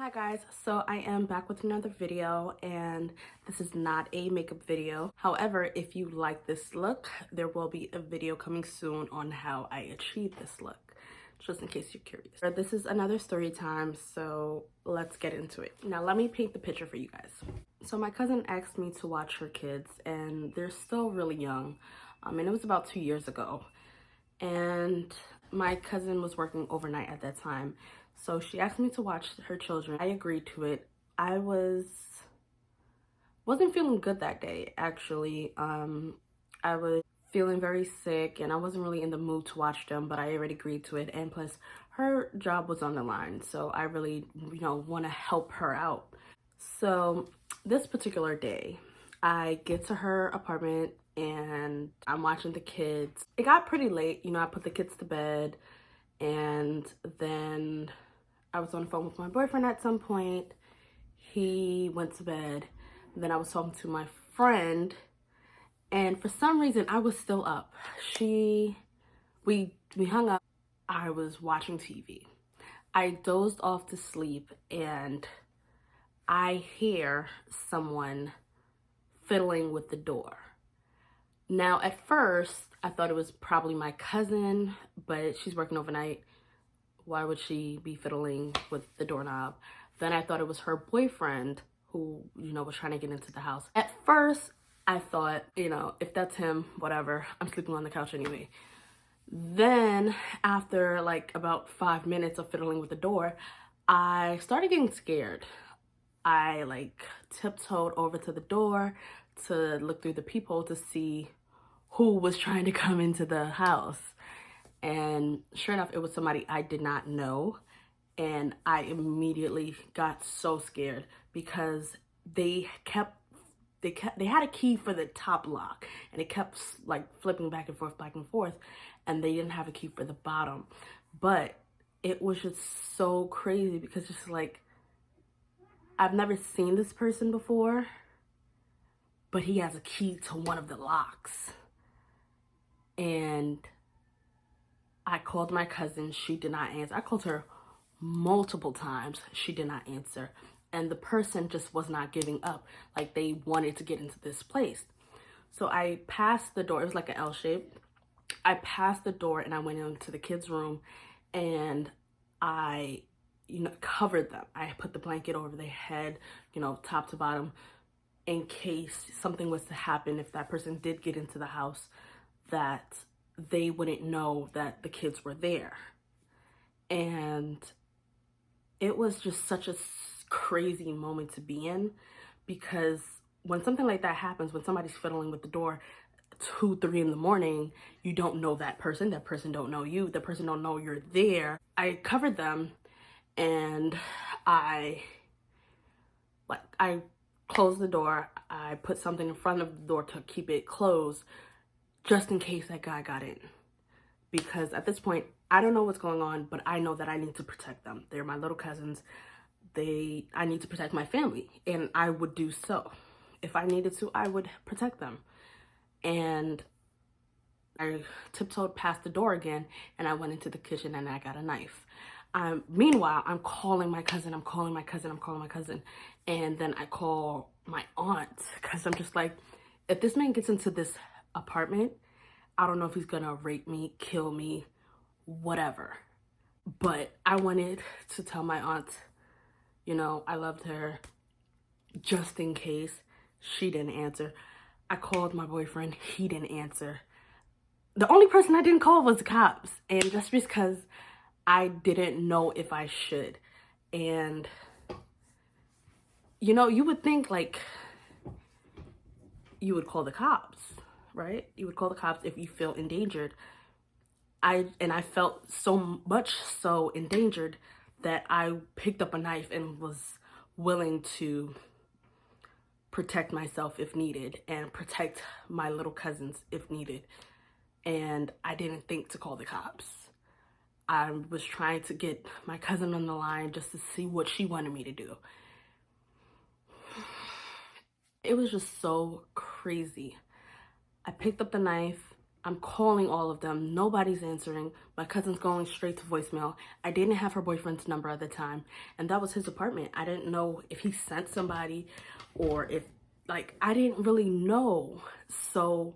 Hi guys, so I am back with another video, and this is not a makeup video. However, if you like this look, there will be a video coming soon on how I achieve this look, just in case you're curious. This is another story time, so let's get into it. Now let me paint the picture for you guys. So my cousin asked me to watch her kids, and they're still really young, and it was about 2 years ago. And my cousin was working overnight at that time, so she asked me to watch her children. I agreed to it. I wasn't feeling good that day, actually. I was feeling very sick and I wasn't really in the mood to watch them, but I already agreed to it. And plus, her job was on the line, so I really, want to help her out. So this particular day, I get to her apartment and I'm watching the kids. It got pretty late, I put the kids to bed, and then I was on the phone with my boyfriend at some point. He went to bed. Then I was talking to my friend, and for some reason I was still up. We hung up. I was watching TV. I dozed off to sleep and I hear someone fiddling with the door. Now, at first, I thought it was probably my cousin, but she's working overnight. Why would she be fiddling with the doorknob? Then I thought it was her boyfriend who, was trying to get into the house. At first, I thought, if that's him, whatever, I'm sleeping on the couch anyway. Then after like about 5 minutes of fiddling with the door, I started getting scared. I tiptoed over to the door to look through the peephole to see who was trying to come into the house. And sure enough, it was somebody I did not know. And I immediately got so scared because they had a key for the top lock, and it kept flipping back and forth, and they didn't have a key for the bottom. But it was just so crazy because just I've never seen this person before, but he has a key to one of the locks. And I called my cousin. She did not answer. I called her multiple times. She did not answer. And the person just was not giving up. They wanted to get into this place. So I passed the door. It was like an L shape. I passed the door and I went into the kids' room, and I, covered them. I put the blanket over their head, top to bottom, in case something was to happen. If that person did get into the house, that they wouldn't know that the kids were there. And it was just such a crazy moment to be in, because when something like that happens, when somebody's fiddling with the door 2, 3 in the morning, you don't know that person don't know you, the person don't know you're there. I covered them, and I closed the door. I put something in front of the door to keep it closed, just in case that guy got in. Because at this point, I don't know what's going on, but I know that I need to protect them. They're my little cousins. I need to protect my family, and I would do so. If I needed to, I would protect them. And I tiptoed past the door again, and I went into the kitchen and I got a knife. Meanwhile, I'm calling my cousin. And then I call my aunt, because I'm just like, if this man gets into this apartment, I don't know if he's gonna rape me, kill me, whatever. But I wanted to tell my aunt, I loved her, just in case. She didn't answer. I called my boyfriend. He didn't answer. The only person I didn't call was the cops, and just because I didn't know if I should. And you would think you would call the cops, right? You would call the cops if you feel endangered. I felt so much so endangered that I picked up a knife and was willing to protect myself if needed, and protect my little cousins if needed. And I didn't think to call the cops. I was trying to get my cousin on the line just to see what she wanted me to do. It was just so crazy. I picked up the knife I'm calling all of them. Nobody's answering. My cousin's going straight to voicemail. I didn't have her boyfriend's number at the time, and that was his apartment. I didn't know if he sent somebody or if, like, I didn't really know. So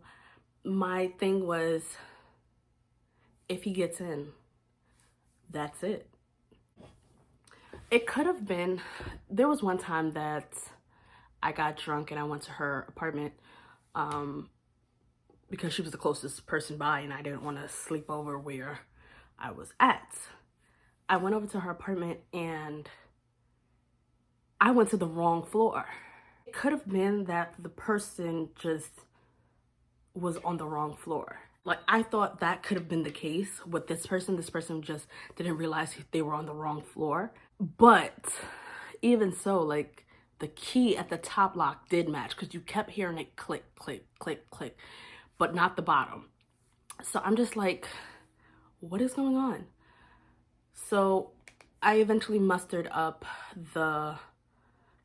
my thing was, if he gets in, that's it. It could have been, there was one time that I got drunk and I went to her apartment because she was the closest person by and I didn't want to sleep over where I was at. I went over to her apartment and I went to the wrong floor. It could have been that the person just was on the wrong floor. Like, I thought that could have been the case with this person. This person just didn't realize they were on the wrong floor. But even so, like, the key at the top lock did match because you kept hearing it click, click, click, click, but not the bottom. So I'm just like, what is going on? So I eventually mustered up the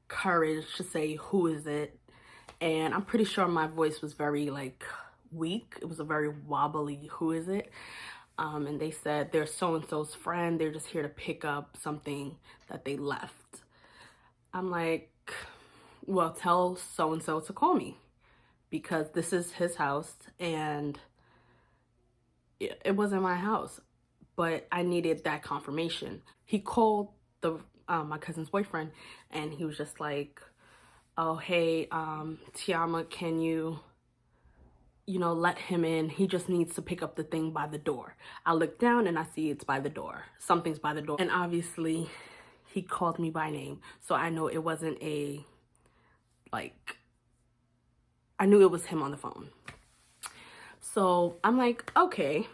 courage to say, who is it? And I'm pretty sure my voice was very, like, weak. It was a very wobbly, who is it? And they said, they're so-and-so's friend. They're just here to pick up something that they left. I'm like, well, tell so-and-so to call me because this is his house and it wasn't my house, but I needed that confirmation. He called my cousin's boyfriend and he was just like, oh, hey, Tiama, can you let him in? He just needs to pick up the thing by the door. I look down and I see it's by the door. Something's by the door. And obviously he called me by name. So I know it wasn't I knew it was him on the phone. So I'm like, okay.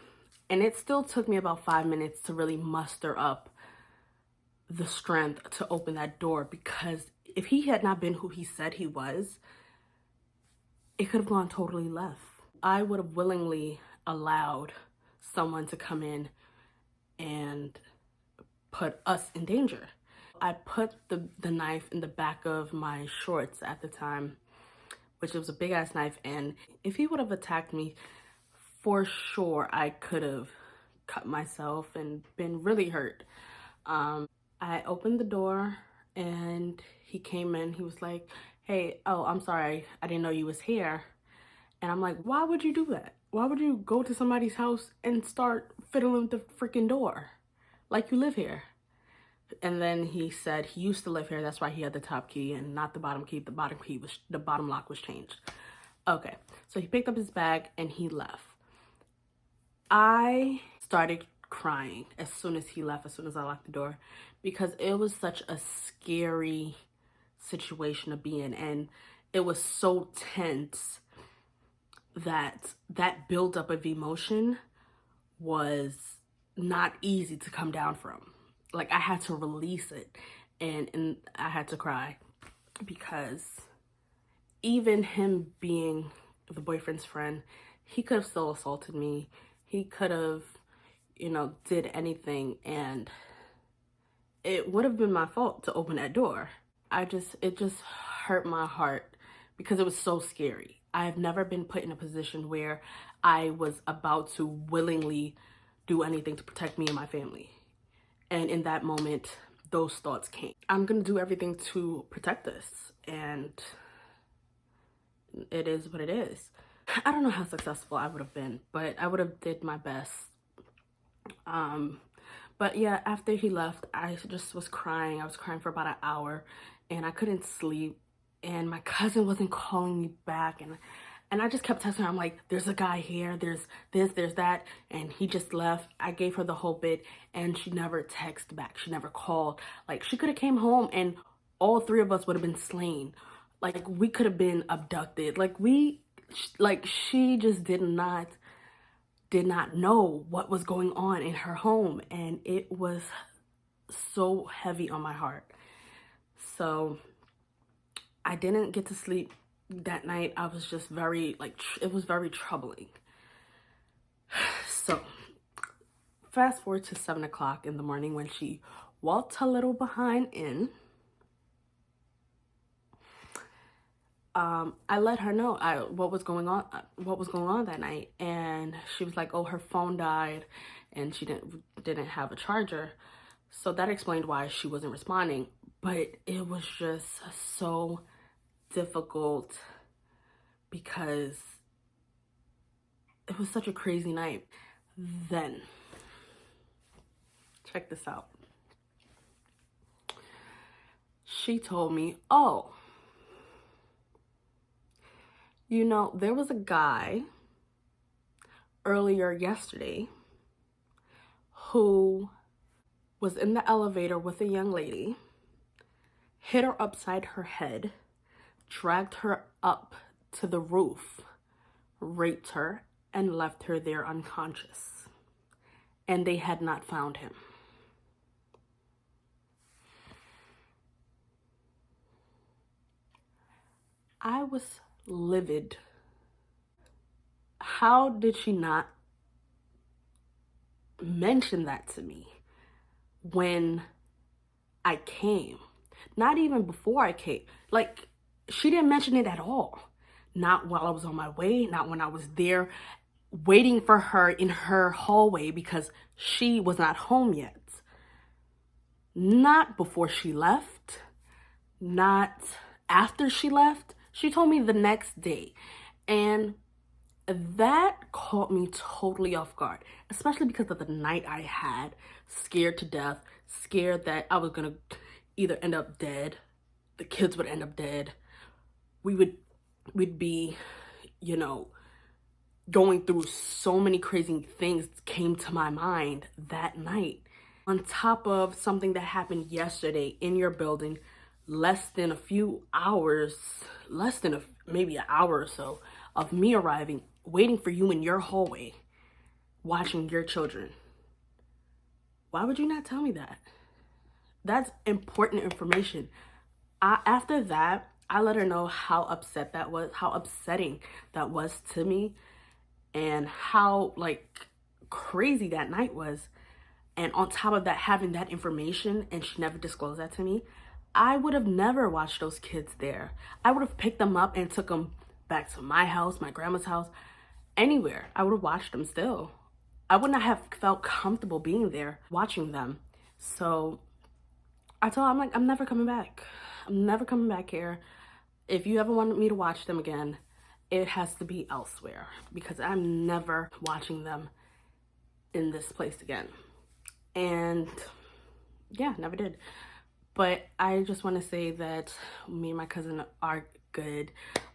And it still took me about 5 minutes to really muster up the strength to open that door, because if he had not been who he said he was, it could have gone totally left. I would have willingly allowed someone to come in and put us in danger. I put the knife in the back of my shorts at the time, which was a big ass knife, and if he would have attacked me, for sure I could have cut myself and been really hurt. I opened the door and he came in. He was like, hey, oh, I'm sorry, I didn't know you was here. And I'm like, why would you do that? Why would you go to somebody's house and start fiddling with the freaking door like you live here? And then he said he used to live here. That's why he had the top key and not the bottom key. The bottom lock was changed. Okay, so he picked up his bag and he left. I started crying as soon as he left, as soon as I locked the door, because it was such a scary situation to be in, and it was so tense that buildup of emotion was not easy to come down from. Like, I had to release it, and I had to cry, because even him being the boyfriend's friend, he could have still assaulted me. He could have, did anything, and it would have been my fault to open that door. It just hurt my heart because it was so scary. I have never been put in a position where I was about to willingly do anything to protect me and my family. And in that moment, those thoughts came. I'm gonna do everything to protect this, and it is what it is. I don't know how successful I would have been, but I would have did my best. But yeah, after he left, I just was crying. I was crying for about an hour and I couldn't sleep, and my cousin wasn't calling me back, and I just kept texting her. I'm like, there's a guy here, there's this, there's that, and he just left. I gave her the whole bit and she never texted back. She never called. Like, she could have came home and all three of us would have been slain. Like, we could have been abducted. She just did not know what was going on in her home, and it was so heavy on my heart. So I didn't get to sleep that night. I was just very, it was very troubling. So fast forward to 7 o'clock in the morning when she walked a little behind in. I let her know what was going on that night, and she was like, "Oh, her phone died, and she didn't have a charger." So that explained why she wasn't responding. But it was just so difficult because it was such a crazy night. Then, check this out. She told me, "Oh, there was a guy earlier yesterday who was in the elevator with a young lady, hit her upside her head, dragged her up to the roof, raped her, and left her there unconscious. And they had not found him." I was livid. How did she not mention that to me when I came? Not even before I came. Like, she didn't mention it at all. Not while I was on my way, not when I was there waiting for her in her hallway because she was not home yet. Not before she left, not after she left. She told me the next day. And that caught me totally off guard, especially because of the night I had, scared to death, scared that I was gonna either end up dead, the kids would end up dead, we'd be, going through so many crazy things came to my mind that night. On top of something that happened yesterday in your building, less than a few hours, maybe an hour or so of me arriving, waiting for you in your hallway, watching your children. Why would you not tell me that? That's important information. After that, I let her know how upset that was, how upsetting that was to me, and how crazy that night was. And on top of that, having that information, and she never disclosed that to me, I would have never watched those kids there. I would have picked them up and took them back to my house, my grandma's house, anywhere. I would have watched them still. I would not have felt comfortable being there watching them. So I told her, I'm like, I'm never coming back. I'm never coming back here. If you ever want me to watch them again, it has to be elsewhere, because I'm never watching them in this place again. And yeah, never did. But I just want to say that me and my cousin are good.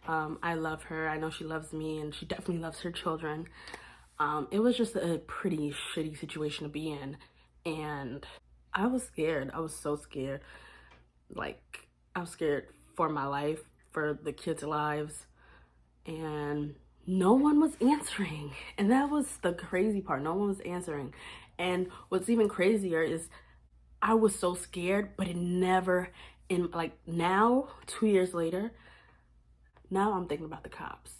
I love her. I know she loves me, and she definitely loves her children. It was just a pretty shitty situation to be in, and I was scared. I was so scared. I was scared for my life, for the kids' lives, and no one was answering. And that was the crazy part. No one was answering. And what's even crazier is I was so scared, but it never, now, 2 years later, now I'm thinking about the cops.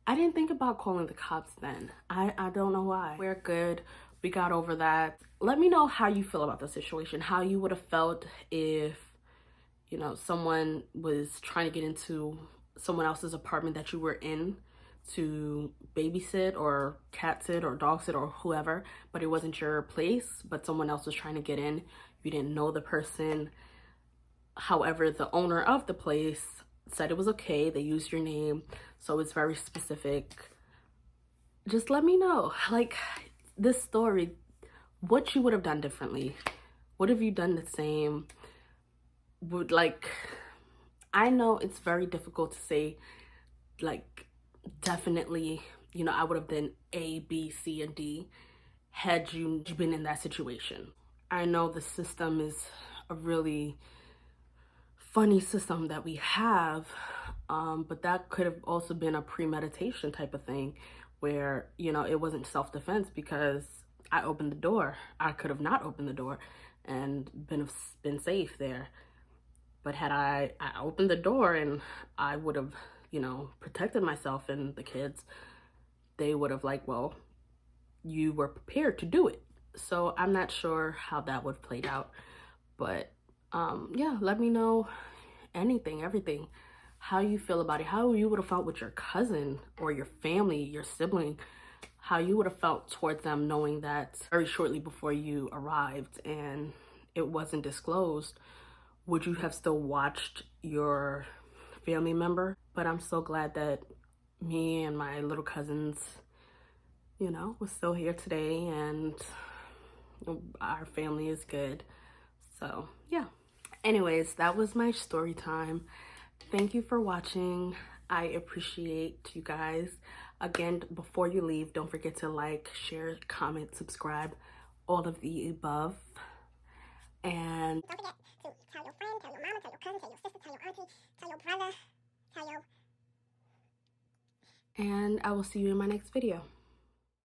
I didn't think about calling the cops then. I don't know why. We're good. We got over that. Let me know how you feel about the situation, how you would have felt if, someone was trying to get into someone else's apartment that you were in to babysit or cat sit or dog sit or whoever, but it wasn't your place, but someone else was trying to get in. You didn't know the person. However, the owner of the place said it was okay. They used your name, so it's very specific. Just let me know, this story, what you would have done differently. What have you done the same? I know it's very difficult to say, definitely, I would have done A, B, C, and D had you been in that situation. I know the system is a really funny system that we have, but that could have also been a premeditation type of thing where, it wasn't self-defense because I opened the door. I could have not opened the door and been safe there. But had I opened the door and I would have, protected myself and the kids, they would have well, you were prepared to do it. So I'm not sure how that would have played out. But yeah, let me know anything, everything. how you feel about it, how you would have felt with your cousin or your family, your sibling, how you would have felt towards them knowing that very shortly before you arrived and it wasn't disclosed. Would you have still watched your family member? But I'm so glad that me and my little cousins, you know, was still here today and our family is good. So yeah. Anyways, that was my story time. Thank you for watching. I appreciate you guys. Again, before you leave, don't forget to like, share, comment, subscribe, all of the above. And don't forget to tell your friend, tell your mama, tell your cousin, tell your sister, tell your auntie, tell your brother, tell your... I will see you in my next video.